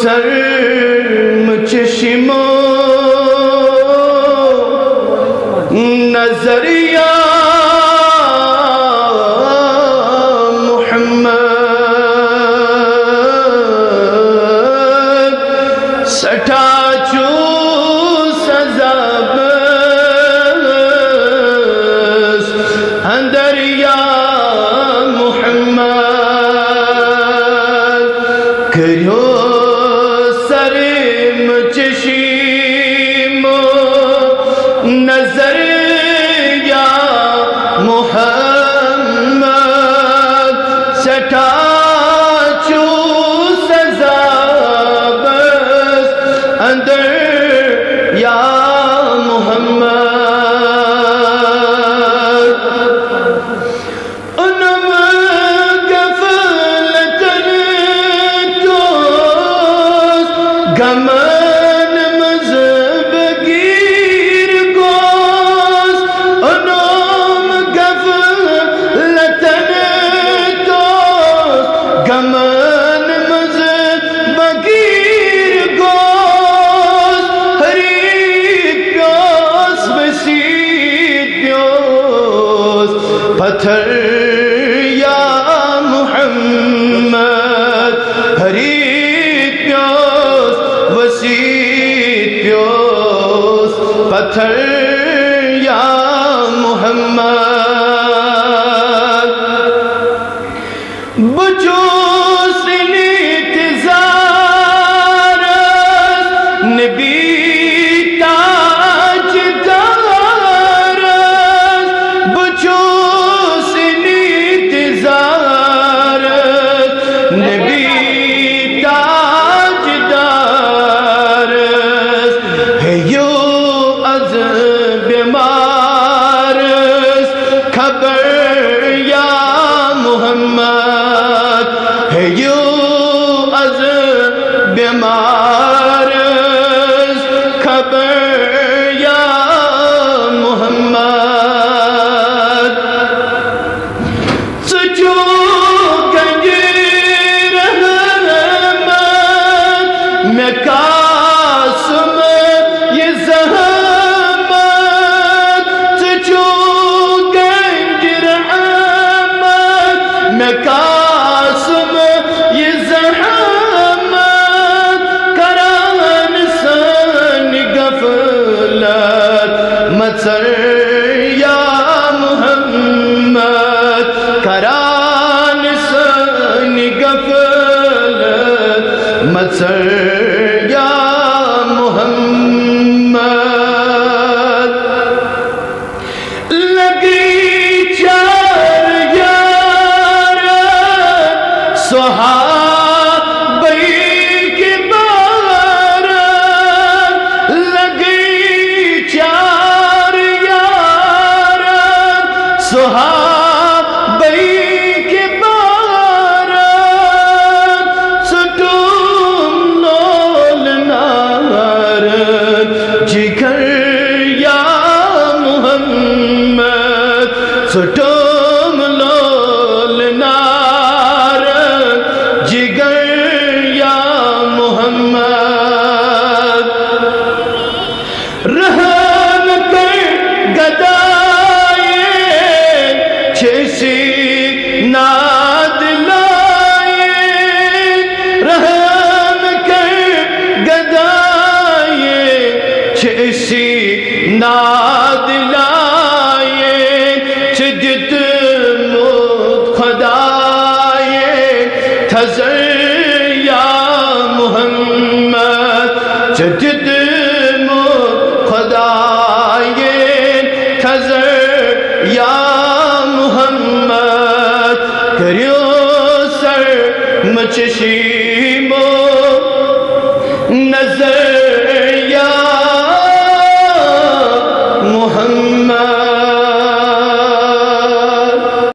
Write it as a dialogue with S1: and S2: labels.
S1: سرم چشمو نظر یا محمد سٹھا چو سزا بس اندر یا محمد کریو سرم چشمو نظر یا محمد سٹھا چو سزا بس اندر یا محمد انم غفلتن توس گمن مذہب گیر گوس انم غفلتن توس گمن مذہب گیر گوس حریب پیوس وسیع پیوس پتھر یا محمد حریب پیوس وسیع پیوس پتھر یا محمد بچوس انتظار نبی تاجدار بچوس انتظار نبی تاجدار ہے یو از بیمار خبر یا محمد ہے یو از بیمار خبر یا محمد سچو گنج رحمت میں قاسم یہ زحمت سچو گنج رحمت میں قاسم یہ زحمت کران سن غفلت متسر یا محمد کران سن غفلت متسر یا محمد لگی چار یار صحابی کی بارت لگی چار یار صحابی کی بارت سٹوم لول نار جگر یا محمد سٹوم لول نار جگر یا محمد رحم کر گدائے چھسی ناد لائے رحم کر گدائے چھسی ناد لائے چھجت موت خدائے تھزر یا محمد چھجت موت خدائے تھزر یا محمد کریو سر مچشی